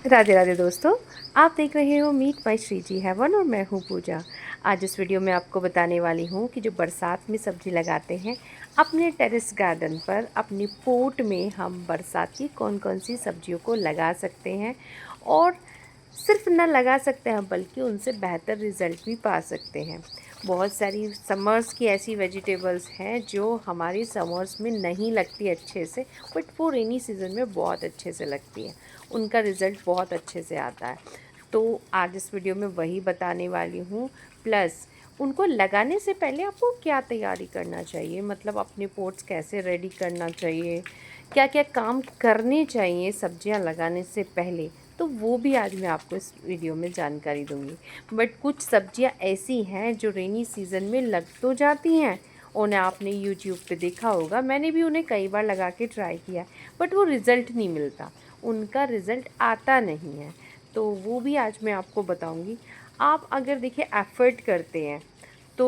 राधे राधे दोस्तों, आप देख रहे हो meet my Shri ji heaven और मैं हूँ पूजा। आज इस वीडियो में आपको बताने वाली हूँ कि जो बरसात में सब्ज़ी लगाते हैं अपने टेरेस गार्डन पर, अपनी पोट में हम बरसात की कौन कौन सी सब्जियों को लगा सकते हैं और सिर्फ न लगा सकते हैं बल्कि उनसे बेहतर रिज़ल्ट भी पा सकते हैं। बहुत सारी समर्स की ऐसी वेजिटेबल्स हैं जो हमारी समर्स में नहीं लगती अच्छे से, बट वो रेनी सीज़न में बहुत अच्छे से लगती है, उनका रिज़ल्ट बहुत अच्छे से आता है। तो आज इस वीडियो में वही बताने वाली हूँ, प्लस उनको लगाने से पहले आपको क्या तैयारी करना चाहिए, मतलब अपने पोट्स कैसे रेडी करना चाहिए, क्या क्या काम करने चाहिए सब्जियां लगाने से पहले, तो वो भी आज मैं आपको इस वीडियो में जानकारी दूंगी। बट कुछ सब्जियां ऐसी हैं जो रेनी सीज़न में लग तो जाती हैं, उन्हें आपने यूट्यूब पे देखा होगा, मैंने भी उन्हें कई बार लगा के ट्राई किया, बट वो रिज़ल्ट नहीं मिलता, उनका रिज़ल्ट आता नहीं है। तो वो भी आज मैं आपको बताऊंगी। आप अगर देखिए एफ़र्ट करते हैं तो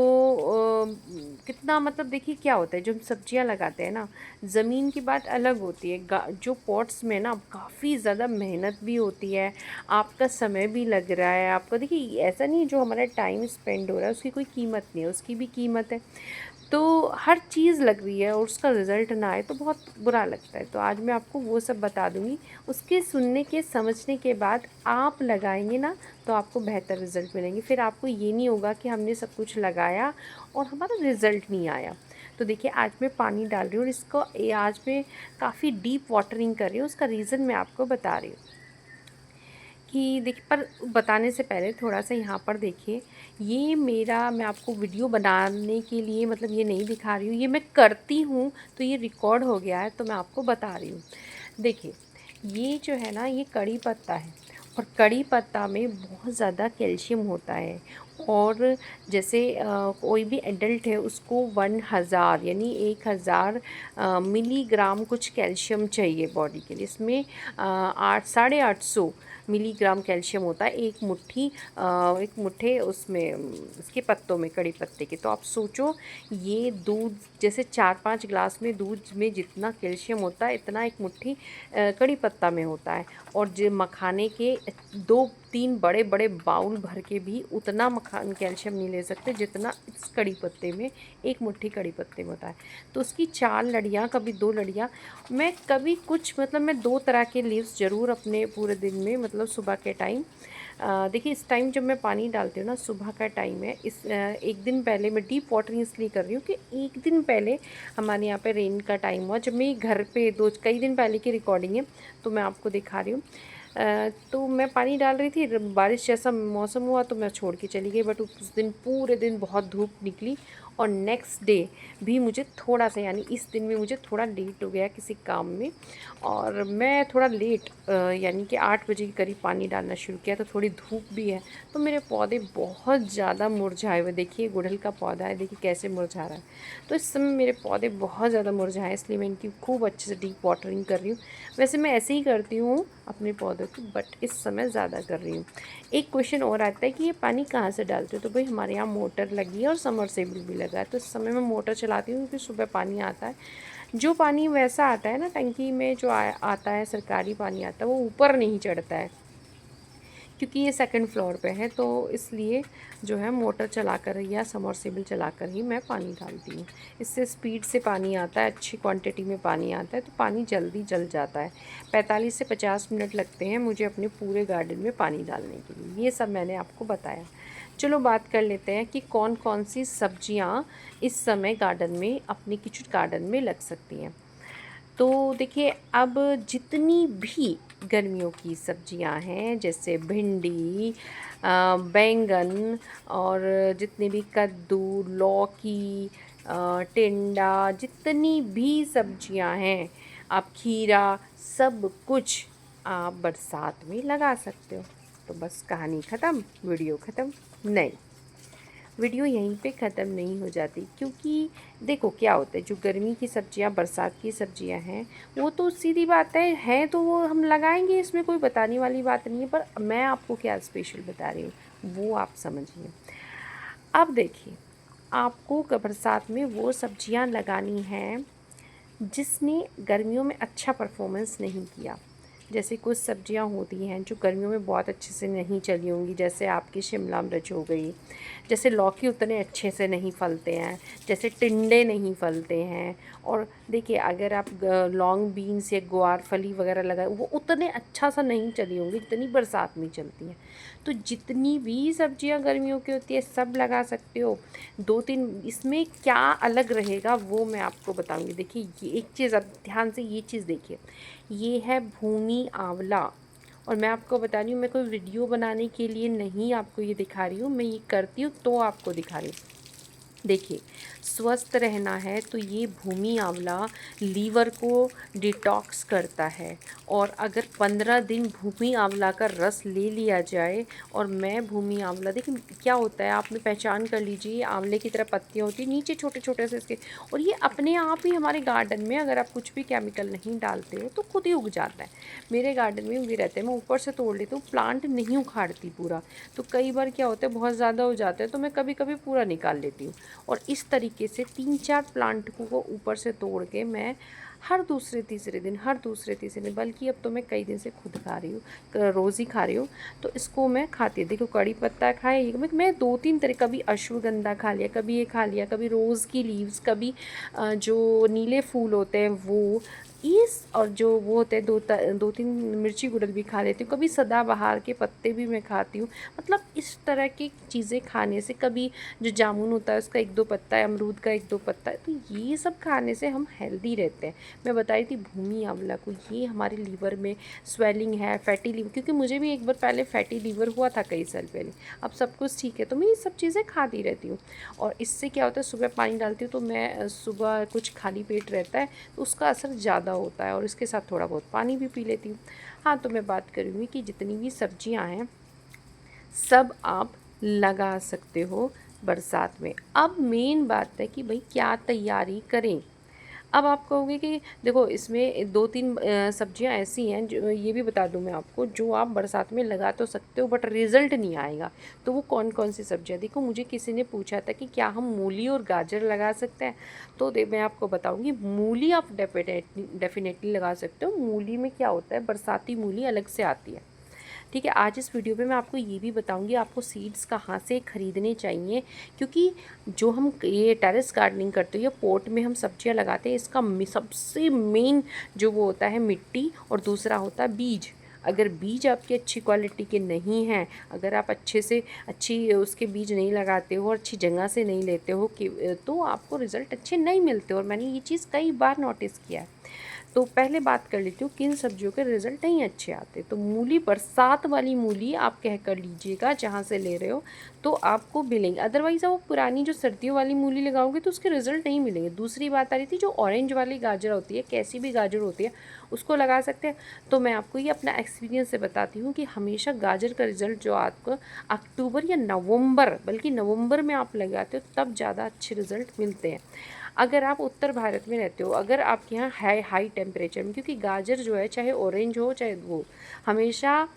कितना, मतलब देखिए क्या होता है, जो हम सब्जियां लगाते हैं ना, ज़मीन की बात अलग होती है, जो पॉट्स में ना काफ़ी ज़्यादा मेहनत भी होती है, आपका समय भी लग रहा है, आपका देखिए ऐसा नहीं है जो हमारा टाइम स्पेंड हो रहा है उसकी कोई कीमत नहीं है, उसकी भी कीमत है। तो हर चीज़ लग रही है और उसका रिज़ल्ट ना आए तो बहुत बुरा लगता है। तो आज मैं आपको वो सब बता दूँगी, उसके सुनने के समझने के बाद आप लगाएंगे ना तो आपको बेहतर रिज़ल्ट मिलेंगे। फिर आपको ये नहीं होगा कि हमने सब कुछ लगाया और हमारा रिज़ल्ट नहीं आया। तो देखिए आज मैं पानी डाल रही हूँ और इसको आज मैं काफ़ी डीप वाटरिंग कर रही हूँ, उसका रीज़न मैं आपको बता रही हूँ कि देखिए, पर बताने से पहले थोड़ा-सा यहाँ पर देखिए, ये मेरा, मैं आपको वीडियो बनाने के लिए मतलब ये नहीं दिखा रही हूँ, ये मैं करती हूँ तो ये रिकॉर्ड हो गया है तो मैं आपको बता रही हूँ। देखिए, ये जो है ना, ये कड़ी पत्ता है और कड़ी पत्ता में बहुत ज़्यादा कैल्शियम होता है। और जैसे कोई भी एडल्ट है उसको 1000 यानी 1000 मिलीग्राम कुछ कैल्शियम चाहिए बॉडी के लिए। इसमें 800 मिलीग्राम कैल्शियम होता है एक मुट्ठे उसमें, इसके पत्तों में, कड़ी पत्ते के। तो आप सोचो, ये दूध जैसे 4-5 ग्लास में दूध में जितना कैल्शियम होता है इतना एक मुट्ठी कड़ी पत्ता में होता है। और जो मखाने के 2-3 बड़े बड़े बाउल भर के भी उतना मखान कैल्शियम नहीं ले सकते जितना इस कड़ी पत्ते में, एक मुट्ठी कड़ी पत्ते में होता है। तो उसकी 4 लड़ियाँ, कभी 2 लड़ियाँ, मैं कभी कुछ, मतलब मैं 2 तरह के लीव्स ज़रूर अपने पूरे दिन में, मतलब सुबह के टाइम, देखिए इस टाइम जब मैं पानी डालती हूँ ना, सुबह का टाइम है, एक दिन पहले मैं डीप वाटरिंग इसलिए कर रही हूँ कि एक दिन पहले हमारे यहाँ पे रेन का टाइम हुआ, जब मैं घर पे दो कई दिन पहले की रिकॉर्डिंग है तो मैं आपको दिखा रही हूँ। तो मैं पानी डाल रही थी, बारिश जैसा मौसम हुआ तो मैं छोड़ के चली गई, बट उस दिन पूरे दिन बहुत धूप निकली और नेक्स्ट डे भी मुझे थोड़ा सा, यानी इस दिन में मुझे थोड़ा लेट हो गया किसी काम में, और मैं थोड़ा लेट, यानी कि 8 बजे के करीब पानी डालना शुरू किया, तो थोड़ी धूप भी है तो मेरे पौधे बहुत ज़्यादा मुरझाए हुए, देखिए गुड़हल का पौधा है, देखिए कैसे मुरझा रहा है। तो इस समय मेरे पौधे बहुत ज़्यादा मुरझाए, इसलिए मैं इनकी खूब अच्छे से डीप वाटरिंग कर रही हूँ। वैसे मैं ऐसे ही करती हूँ अपने पौधों की, बट इस समय ज़्यादा कर रही हूँ। एक क्वेश्चन और आता है कि ये पानी कहाँ से डालते हो, तो भाई हमारे यहाँ मोटर लगी है और समरसेबल भी लगा है, तो इस समय मैं मोटर चलाती हूँ क्योंकि सुबह पानी आता है। जो पानी वैसा आता है ना टंकी में, जो आता है सरकारी पानी आता है, वो ऊपर नहीं चढ़ता है क्योंकि ये सेकंड फ्लोर पे है, तो इसलिए जो है मोटर चलाकर या समरसेबल चलाकर ही मैं पानी डालती हूँ। इससे स्पीड से पानी आता है, अच्छी क्वांटिटी में पानी आता है, तो पानी जल्दी जल जाता है। 45 से 50 मिनट लगते हैं मुझे अपने पूरे गार्डन में पानी डालने के लिए। ये सब मैंने आपको बताया। चलो बात कर लेते हैं कि कौन कौन सी सब्जियाँ इस समय गार्डन में, अपने किचन गार्डन में लग सकती हैं। तो देखिए, अब जितनी भी गर्मियों की सब्जियां हैं, जैसे भिंडी, बैंगन, और जितने भी कद्दू, लौकी, टिंडा, जितनी भी सब्जियां हैं, आप खीरा, सब कुछ आप बरसात में लगा सकते हो। तो बस कहानी ख़त्म, वीडियो ख़त्म नहीं। वीडियो यहीं पे ख़त्म नहीं हो जाती, क्योंकि देखो क्या होता है, जो गर्मी की सब्जियां, बरसात की सब्जियां हैं, वो तो सीधी बात है तो वो हम लगाएंगे, इसमें कोई बताने वाली बात नहीं है, पर मैं आपको क्या स्पेशल बता रही हूँ वो आप समझिए। अब देखिए, आपको बरसात में वो सब्जियां लगानी हैं जिसने गर्मियों में अच्छा परफॉर्मेंस नहीं किया। जैसे कुछ सब्जियां होती हैं जो गर्मियों में बहुत अच्छे से नहीं चली होंगी, जैसे आपकी शिमला मिर्च हो गई, जैसे लौकी उतने अच्छे से नहीं फलते हैं, जैसे टिंडे नहीं फलते हैं। और देखिए अगर आप लॉन्ग बीन्स या ग्वार फली वगैरह लगाए, वो उतने अच्छा सा नहीं चली होंगी जितनी बरसात में चलती हैं। तो जितनी भी सब्जियां गर्मियों की होती है सब लगा सकते हो। 2-3 इसमें क्या अलग रहेगा वो मैं आपको बताऊंगी। देखिए ये एक चीज़, अब ध्यान से ये चीज़ देखिए, ये है भूमी आंवला। और मैं आपको बता रही हूँ, मैं कोई वीडियो बनाने के लिए नहीं आपको ये दिखा रही हूँ, मैं ये करती हूँ तो आपको दिखा रही हूँ। देखिए स्वस्थ रहना है तो ये भूमि आंवला लीवर को डिटॉक्स करता है। और अगर 15 दिन भूमि आंवला का रस ले लिया जाए, और मैं भूमि आंवला, देखिए क्या होता है, आपने पहचान कर लीजिए, आंवले की तरह पत्तियाँ होती हैं नीचे छोटे छोटे से इसके, और ये अपने आप ही हमारे गार्डन में, अगर आप कुछ भी केमिकल नहीं डालते हो तो खुद ही उग जाता है। मेरे गार्डन में उगे रहते हैं, मैं ऊपर से तोड़ लेती हूँ, प्लांट नहीं उखाड़ती पूरा। तो कई बार क्या होता है, बहुत ज़्यादा हो जाता है तो मैं कभी कभी पूरा निकाल लेती हूँ। और इस तरीके से 3-4 प्लांट को ऊपर से तोड़ के मैं हर दूसरे तीसरे दिन, बल्कि अब तो मैं कई दिन से खुद खा रही हूँ, रोज़ ही खा रही हूँ। तो इसको मैं खाती हूँ। देखो कड़ी पत्ता खाए, ये मैं 2-3 तरह, कभी अश्वगंधा खा लिया, कभी ये खा लिया, कभी रोज़ की लीव्स, कभी जो नीले फूल होते हैं वो, इस और जो वो होते हैं 2-3 मिर्ची गुड़ल भी खा लेती हूँ, कभी सदाबहार के पत्ते भी मैं खाती हूँ। मतलब इस तरह की चीज़ें खाने से, कभी जो जामुन होता है उसका 1-2 पत्ता है, अमरूद का 1-2 पत्ता है, तो ये सब खाने से हम हेल्दी रहते हैं। मैं बताई थी भूमि आंवला को, ये हमारे लीवर में स्वेलिंग है, फैटी लीवर, क्योंकि मुझे भी एक बार पहले फैटी लीवर हुआ था कई साल पहले, अब सब कुछ ठीक है, तो मैं ये सब चीज़ें खाती रहती हूँ। और इससे क्या होता है, सुबह पानी डालती हूँ तो मैं सुबह कुछ खाली पेट रहता है तो उसका असर ज़्यादा होता है, और इसके साथ थोड़ा बहुत पानी भी पी लेती हूँ। हाँ, तो मैं बात करूँगी कि जितनी भी सब्जियाँ हैं सब आप लगा सकते हो बरसात में। अब मेन बात है कि भाई क्या तैयारी करें। अब आप कहोगे कि देखो इसमें 2-3 सब्जियां ऐसी हैं, जो ये भी बता दूं मैं आपको, जो आप बरसात में लगा तो सकते हो बट रिज़ल्ट नहीं आएगा। तो वो कौन कौन सी सब्जियां, देखो मुझे किसी ने पूछा था कि क्या हम मूली और गाजर लगा सकते हैं। तो मैं आपको बताऊंगी, मूली आप डेफिनेटली लगा सकते हो। मूली में क्या होता है, बरसाती मूली अलग से आती है। ठीक है, आज इस वीडियो में मैं आपको ये भी बताऊंगी आपको सीड्स कहाँ से खरीदने चाहिए, क्योंकि जो हम ये टेरेस गार्डनिंग करते हैं या पोट में हम सब्जियां लगाते हैं, इसका सबसे मेन जो वो होता है मिट्टी, और दूसरा होता है बीज। अगर बीज आपकी अच्छी क्वालिटी के नहीं हैं, अगर आप अच्छे से अच्छी उसके बीज नहीं लगाते हो और अच्छी जगह से नहीं लेते हो कि तो आपको रिज़ल्ट अच्छे नहीं मिलते। और मैंने ये चीज़ कई बार नोटिस किया है। तो पहले बात कर लेती हूँ किन सब्जियों के रिज़ल्ट नहीं अच्छे आते। तो मूली, बरसात वाली मूली आप कह कर लीजिएगा जहाँ से ले रहे हो तो आपको मिलेंगे, अदरवाइज़ आप वो पुरानी जो सर्दियों वाली मूली लगाओगे तो उसके रिज़ल्ट नहीं मिलेंगे। दूसरी बात आ रही थी जो ऑरेंज वाली गाजर होती है, कैसी भी गाजर होती है, उसको लगा सकते हैं। तो मैं आपको ये अपना एक्सपीरियंस से बताती हूँ कि हमेशा गाजर का रिज़ल्ट जो आपको अक्टूबर या नवंबर, बल्कि नवंबर में आप लगाते हो तब ज़्यादा अच्छे रिज़ल्ट मिलते हैं। अगर आप उत्तर भारत में रहते हो, अगर आपके यहाँ हाई टेम्परेचर में, क्योंकि गाजर जो है चाहे ऑरेंज हो चाहे वो, हमेशा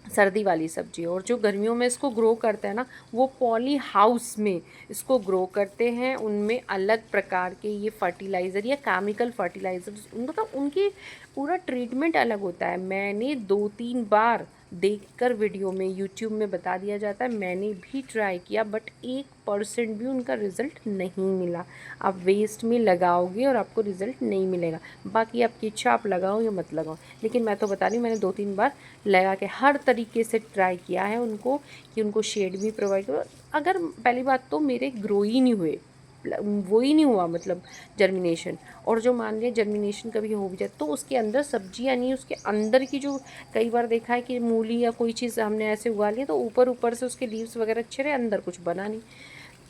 सर्दी वाली सब्जी है। और जो गर्मियों में इसको ग्रो करते हैं ना, वो पॉली हाउस में इसको ग्रो करते हैं, उनमें अलग प्रकार के ये फर्टिलाइज़र या केमिकल फर्टिलाइज़र, मतलब उनकी पूरा ट्रीटमेंट अलग होता है। मैंने 2-3 बार देखकर वीडियो में यूट्यूब में बता दिया जाता है, मैंने भी ट्राई किया बट 1% भी उनका रिज़ल्ट नहीं मिला। आप वेस्ट में लगाओगे और आपको रिज़ल्ट नहीं मिलेगा। बाकी आपकी इच्छा, आप लगाओ या मत लगाओ, लेकिन मैं तो बता रही हूँ मैंने 2-3 बार लगा के हर तरीके से ट्राई किया है उनको, कि उनको शेड भी प्रोवाइड करो। अगर पहली बात तो मेरे ग्रो ही नहीं हुए, वो ही नहीं हुआ, मतलब जर्मिनेशन। और जो मान लिया जर्मिनेशन कभी हो भी जाए तो उसके अंदर सब्जियां नहीं, उसके अंदर की जो, कई बार देखा है कि मूली या कोई चीज़ हमने ऐसे उगा लिया तो ऊपर ऊपर से उसके लीव्स वगैरह अच्छे रहे, अंदर कुछ बना नहीं।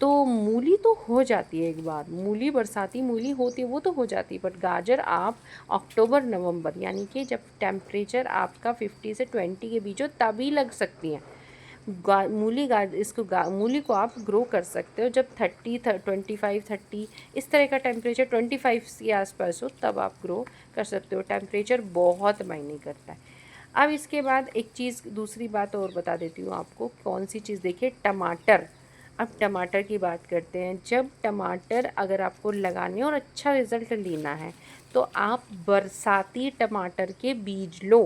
तो मूली तो हो जाती है, एक बार मूली, बरसाती मूली होती है वो तो हो जाती है, बट गाजर आप अक्टूबर नवंबर, यानी कि जब टेम्परेचर आपका 50 से 20 के बीच हो तभी लग सकती हैं। मूली को आप ग्रो कर सकते हो जब 25-30 इस तरह का टेम्परेचर, 25 के आसपास हो, तब आप ग्रो कर सकते हो। टेम्परेचर बहुत मायने करता है। अब इसके बाद एक चीज़, दूसरी बात और बता देती हूँ आपको, कौन सी चीज़, देखिए टमाटर। अब टमाटर की बात करते हैं। जब टमाटर अगर आपको लगाने और अच्छा रिज़ल्ट लेना है तो आप बरसाती टमाटर के बीज लो।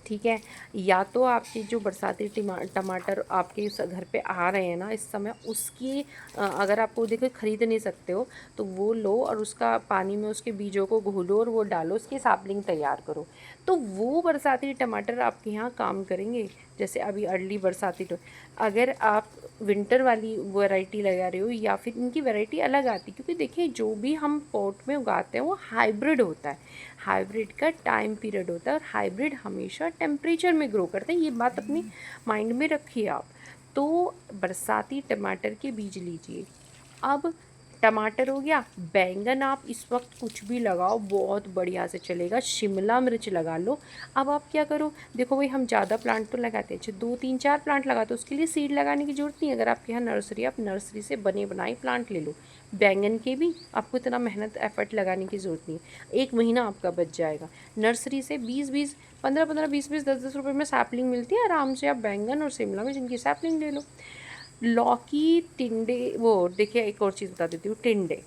ठीक है। या तो आपके जो बरसाती टमाटर आपके घर पे आ रहे हैं ना इस समय, उसकी अगर आपको देखो खरीद नहीं सकते हो तो वो लो और उसका पानी में उसके बीजों को घोलो और वो डालो, उसकी सैपलिंग तैयार करो, तो वो बरसाती टमाटर आपके यहाँ काम करेंगे। जैसे अभी अर्ली बरसाती अगर आप विंटर वाली वैरायटी लगा रहे हो या फिर इनकी वैरायटी अलग आती, क्योंकि देखिए जो भी हम पॉट में उगाते हैं वो हाइब्रिड होता है, हाइब्रिड का टाइम पीरियड होता है और हाइब्रिड हमेशा टेम्परेचर में ग्रो करते हैं, ये बात अपनी माइंड में रखिए आप। तो बरसाती टमाटर के बीज लीजिए। अब टमाटर हो गया, बैंगन आप इस वक्त कुछ भी लगाओ बहुत बढ़िया से चलेगा, शिमला मिर्च लगा लो। अब आप क्या करो, देखो भाई हम ज़्यादा प्लांट तो लगाते हैं, अच्छा 2 3 4 प्लांट लगाते हो, उसके लिए सीड लगाने की ज़रूरत नहीं है। अगर आपके यहाँ नर्सरी, आप नर्सरी से बने बनाए प्लांट ले लो। बैंगन के भी आपको इतना मेहनत एफर्ट लगाने की ज़रूरत नहीं है, 1 महीना आपका बच जाएगा। नर्सरी से 20 20 15 15 20 20 10 10 रुपये में सैपलिंग मिलती है, आराम से आप बैंगन और शिमला मिर्च इनकी सैपलिंग ले लो। लौकी, टिंडे, वो देखिए एक और चीज़ बता देती हूँ, टिंडे।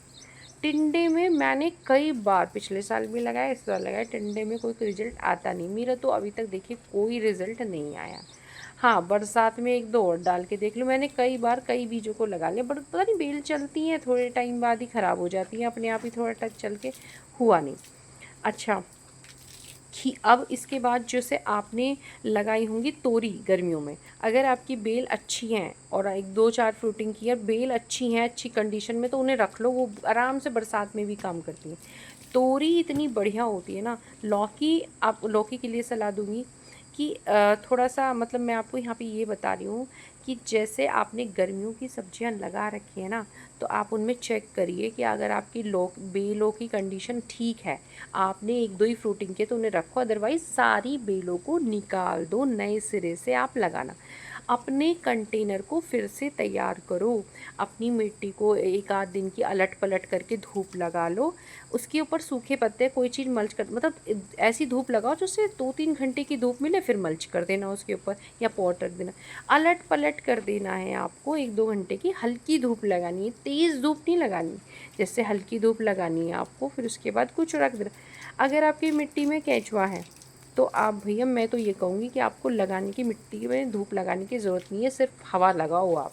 टिंडे में मैंने कई बार पिछले साल भी लगाया, इस साल लगाया, टिंडे में कोई रिजल्ट आता नहीं मेरा, तो अभी तक देखिए कोई रिजल्ट नहीं आया। हाँ, बरसात में 1 2 और डाल के देख लो, मैंने कई बार कई बीजों को लगा लिया, बट पता नहीं बेल चलती हैं थोड़े टाइम बाद ही ख़राब हो जाती हैं अपने आप ही, थोड़ा टच चल के हुआ नहीं। अच्छा, अब इसके बाद जैसे आपने लगाई होंगी तोरी गर्मियों में, अगर आपकी बेल अच्छी हैं और 1 2 4 फ्रूटिंग की है, बेल अच्छी हैं अच्छी कंडीशन में, तो उन्हें रख लो, वो आराम से बरसात में भी काम करती हैं। तोरी इतनी बढ़िया होती है ना। लौकी, आप लौकी के लिए सलाह दूंगी कि थोड़ा सा, मतलब मैं आपको यहाँ पे ये बता रही हूँ कि जैसे आपने गर्मियों की सब्जियाँ लगा रखी है ना, तो आप उनमें चेक करिए कि अगर आपकी बेलों की कंडीशन ठीक है, आपने 1 2 ही फ्रूटिंग किए तो उन्हें रखो, अदरवाइज़ सारी बेलों को निकाल दो, नए सिरे से आप लगाना। अपने कंटेनर को फिर से तैयार करो, अपनी मिट्टी को 1 आध दिन की अलट पलट करके धूप लगा लो, उसके ऊपर सूखे पत्ते कोई चीज़ मल्च कर, मतलब ऐसी धूप लगाओ जिससे 2 3 घंटे की धूप मिले, फिर मल्च कर देना उसके ऊपर या पॉट रख देना। अलट पलट कर देना है आपको, 1 2 घंटे की हल्की धूप लगानी है, तेज़ धूप नहीं लगानी, जैसे हल्की धूप लगानी है आपको, फिर उसके बाद कुछ रख देना। अगर आपकी मिट्टी में केंचुआ है तो आप भैया, मैं तो ये कहूँगी कि आपको लगाने की, मिट्टी में धूप लगाने की ज़रूरत नहीं है, सिर्फ हवा लगाओ आप।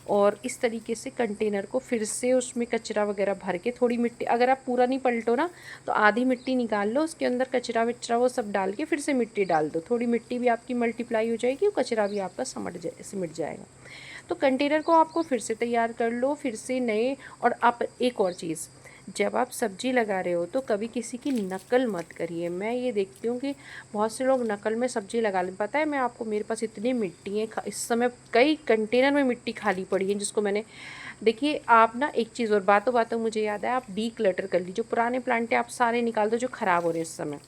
और इस तरीके से कंटेनर को फिर से उसमें कचरा वगैरह भर के, थोड़ी मिट्टी, अगर आप पूरा नहीं पलटो ना तो आधी मिट्टी निकाल लो, उसके अंदर कचरा वचरा वो सब डाल के फिर से मिट्टी डाल दो, थोड़ी मिट्टी भी आपकी मल्टीप्लाई हो जाएगी और कचरा भी आपका सिमट जाएगा। तो कंटेनर को आपको फिर से तैयार कर लो, फिर से नए। और आप एक और चीज़, जब आप सब्जी लगा रहे हो तो कभी किसी की नकल मत करिए। मैं ये देखती हूँ कि बहुत से लोग नकल में सब्जी लगा लें। पता है, मैं आपको, मेरे पास इतनी मिट्टी है इस समय, कई कंटेनर में मिट्टी खाली पड़ी है जिसको मैंने, देखिए आप ना एक चीज़ और, बातों बातों मुझे याद है, आप डी क्लटर कर लीजिए, जो पुराने प्लांट है आप सारे निकाल दो जो ख़राब हो रहे हैं इस समय,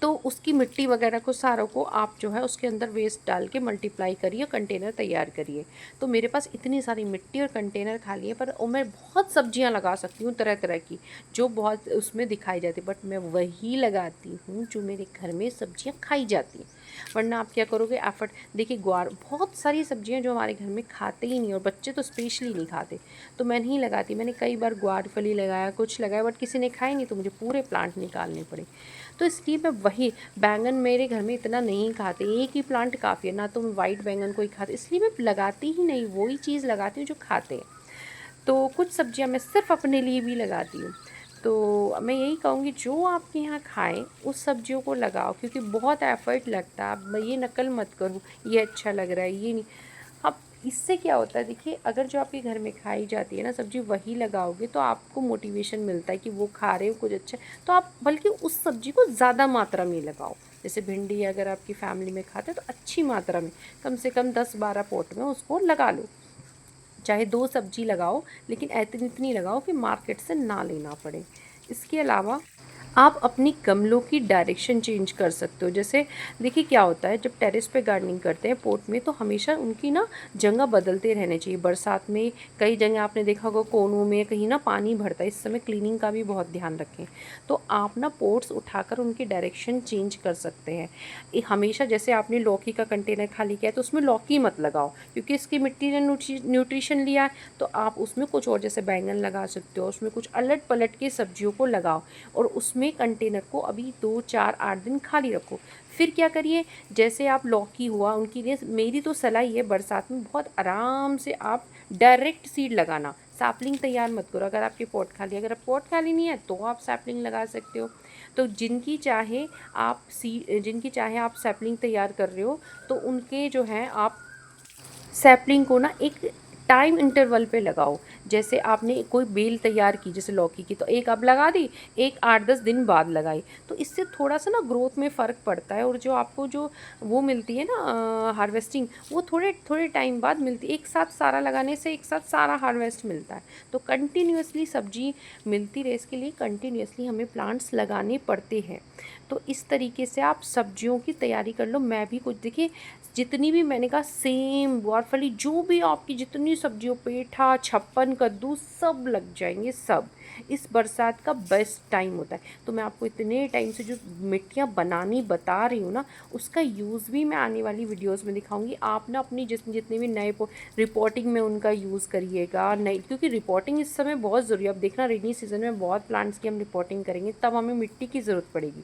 तो उसकी मिट्टी वगैरह को सारों को आप जो है उसके अंदर वेस्ट डाल के मल्टीप्लाई करिए, कंटेनर तैयार करिए। तो मेरे पास इतनी सारी मिट्टी और कंटेनर खाली है, पर मैं बहुत सब्जियां लगा सकती हूँ तरह तरह की, जो बहुत उसमें दिखाई जाती, बट मैं वही लगाती हूँ जो मेरे घर में सब्जियाँ खाई जाती हैं। वरना आप क्या करोगे, एफर्ट, देखिए ग्वार, बहुत सारी सब्जियां जो हमारे घर में खाते ही नहीं, और बच्चे तो स्पेशली नहीं खाते, तो मैं नहीं लगाती। मैंने कई बार ग्वार फली लगाया, कुछ लगाया, बट किसी ने खाई नहीं, तो मुझे पूरे प्लांट निकालने पड़े। तो इसलिए मैं वही, बैंगन मेरे घर में इतना नहीं खाते, एक ही प्लांट काफ़ी है, ना तो मैं वाइट बैंगन को ही खाते, इसलिए मैं लगाती ही नहीं, वही चीज़ लगाती हूँ जो खाते हैं। तो कुछ सब्जियां मैं सिर्फ अपने लिए भी लगाती हूँ। तो मैं यही कहूँगी जो आपके यहाँ खाएं उस सब्जियों को लगाओ, क्योंकि बहुत एफर्ट लगता है। अब मैं ये नकल मत करूँ, ये अच्छा लग रहा है, ये नहीं। अब इससे क्या होता है, देखिए अगर जो आपके घर में खाई जाती है ना सब्ज़ी, वही लगाओगे तो आपको मोटिवेशन मिलता है कि वो खा रहे हो कुछ अच्छा, तो आप बल्कि उस सब्ज़ी को ज़्यादा मात्रा में लगाओ। जैसे भिंडी अगर आपकी फैमिली में खाते हैं तो अच्छी मात्रा में, कम से कम 10 12 पॉट में उसको लगा लो। चाहे 2 सब्जी लगाओ, लेकिन इतनी इतनी लगाओ कि मार्केट से ना लेना पड़े। इसके अलावा आप अपनी गमलों की डायरेक्शन चेंज कर सकते हो। जैसे देखिए क्या होता है, जब टेरेस पे गार्डनिंग करते हैं पोट में, तो हमेशा उनकी ना जगह बदलते रहने चाहिए। बरसात में कई जगह आपने देखा होगा कोनों में कहीं ना पानी भरता है, इस समय क्लीनिंग का भी बहुत ध्यान रखें। तो आप ना पोट्स उठाकर उनकी डायरेक्शन चेंज कर सकते हैं। हमेशा जैसे आपने लौकी का कंटेनर खाली किया है तो उसमें लौकी मत लगाओ, क्योंकि इसकी मिट्टी ने न्यूट्रिशन लिया है, तो आप उसमें कुछ और, जैसे बैंगन लगा सकते हो, उसमें कुछ अलट पलट के सब्जियों को लगाओ, और उसमें कंटेनर को अभी 2 4 8 दिन खाली रखो। फिर क्या करिए, जैसे आप लौकी हुआ, उनके लिए मेरी तो सलाह ये है, बरसात में बहुत आराम से आप डायरेक्ट सीड लगाना, सैपलिंग तैयार मत करो। अगर आपके पॉट खाली, अगर आप पॉट खाली नहीं है तो आप सैपलिंग लगा सकते हो। तो जिनकी चाहे आप सैपलिंग तैयार कर रहे हो, तो उनके जो हैं आप सैपलिंग को ना एक टाइम इंटरवल पे लगाओ। जैसे आपने कोई बेल तैयार की जैसे लौकी की, तो एक अब लगा दी, एक 8-10 दिन बाद लगाई, तो इससे थोड़ा सा ना ग्रोथ में फ़र्क पड़ता है। और जो आपको जो वो मिलती है ना हार्वेस्टिंग, वो थोड़े थोड़े टाइम बाद मिलती है। एक साथ सारा लगाने से एक साथ सारा हार्वेस्ट मिलता है। तो कंटिन्यूअसली सब्जी मिलती रहे, इसके लिए कंटिन्यूअसली हमें प्लांट्स लगाने पड़ते हैं। तो इस तरीके से आप सब्जियों की तैयारी कर लो। मैं भी कुछ देखिए, जितनी भी मैंने कहा सेम, ग्वारफली, जो भी आपकी जितनी सब्जियों, पेठा, छप्पन, कद्दू, सब लग जाएंगे सब। इस बरसात का बेस्ट टाइम होता है। तो मैं आपको इतने टाइम से जो मिट्टियाँ बनानी बता रही हूँ ना, उसका यूज़ भी मैं आने वाली वीडियोस में दिखाऊंगी। आप ना अपनी जितने भी नए रिपोर्टिंग में उनका यूज़ करिएगा, नई, क्योंकि रिपोर्टिंग इस समय बहुत ज़रूरी है। अब देखना रेनी सीज़न में बहुत प्लांट्स की हम रिपोर्टिंग करेंगे, तब हमें मिट्टी की ज़रूरत पड़ेगी।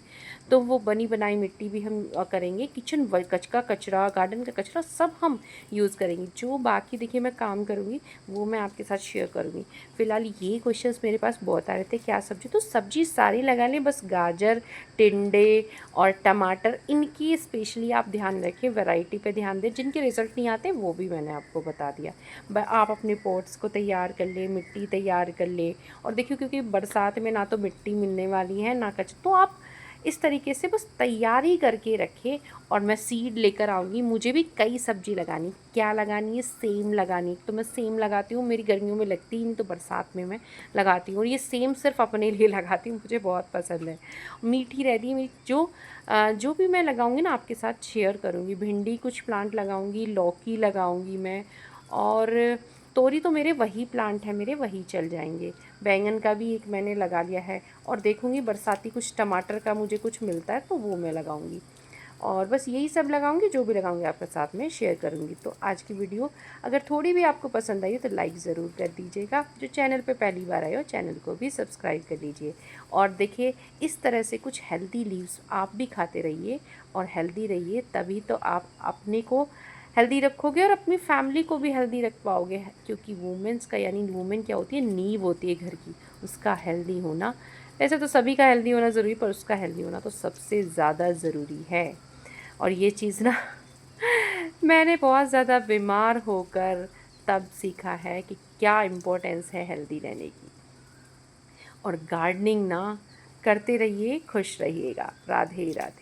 तो वो बनी बनाई मिट्टी भी हम करेंगे। किचन का कचरा, गार्डन का कचरा, सब हम यूज़ करेंगे। जो बाकी देखिए मैं काम करूँगी वो मैं आपके साथ शेयर करूँगी। फ़िलहाल ये क्वेश्चंस मेरे पास बहुत आ रहे थे, क्या सब्ज़ी, तो सब्ज़ी सारी लगा लें, बस गाजर, टिंडे और टमाटर, इनकी स्पेशली आप ध्यान रखें, वैरायटी पे ध्यान दें। जिनके रिज़ल्ट नहीं आते वो भी मैंने आपको बता दिया। आप अपने पॉट्स को तैयार कर लें, मिट्टी तैयार कर लें। और देखिए, क्योंकि बरसात में ना तो मिट्टी मिलने वाली है ना तो आप इस तरीके से बस तैयारी करके रखें। और मैं सीड लेकर आऊँगी। मुझे भी कई सब्ज़ी लगानी, क्या लगानी है, सेम लगानी। तो मैं सेम लगाती हूँ, मेरी गर्मियों में लगती ही नहीं, तो बरसात में मैं लगाती हूँ। और ये सेम सिर्फ अपने लिए लगाती हूँ, मुझे बहुत पसंद है, मीठी रहती है मेरी। जो भी मैं लगाऊँगी ना आपके साथ शेयर करूँगी। भिंडी कुछ प्लांट लगाऊँगी, लौकी लगाऊँगी मैं, और तोरी तो मेरे वही प्लांट है, मेरे वही चल जाएंगे। बैंगन का भी एक मैंने लगा लिया है। और देखूँगी बरसाती कुछ टमाटर का मुझे कुछ मिलता है तो वो मैं लगाऊँगी। और बस यही सब लगाऊंगी, जो भी लगाऊंगी आपके साथ में शेयर करूंगी। तो आज की वीडियो अगर थोड़ी भी आपको पसंद आई हो तो लाइक ज़रूर कर दीजिएगा। जो चैनल पे पहली बार आए हो चैनल को भी सब्सक्राइब कर लीजिए। और देखिए, इस तरह से कुछ हेल्दी लीव्स आप भी खाते रहिए और हेल्दी रहिए, तभी तो आप अपने को हेल्दी रखोगे और अपनी फैमिली को भी हेल्दी रख पाओगे। क्योंकि वुमेंस का, यानी वुमेन क्या होती है, नींव होती है घर की, उसका हेल्दी होना, वैसे तो सभी का हेल्दी होना ज़रूरी, पर उसका हेल्दी होना तो सबसे ज़्यादा ज़रूरी है। और ये चीज़ ना मैंने बहुत ज़्यादा बीमार होकर तब सीखा है कि क्या इम्पोर्टेंस है हेल्दी रहने की। और गार्डनिंग ना करते रहिए, खुश रहिएगा। राधे राधे।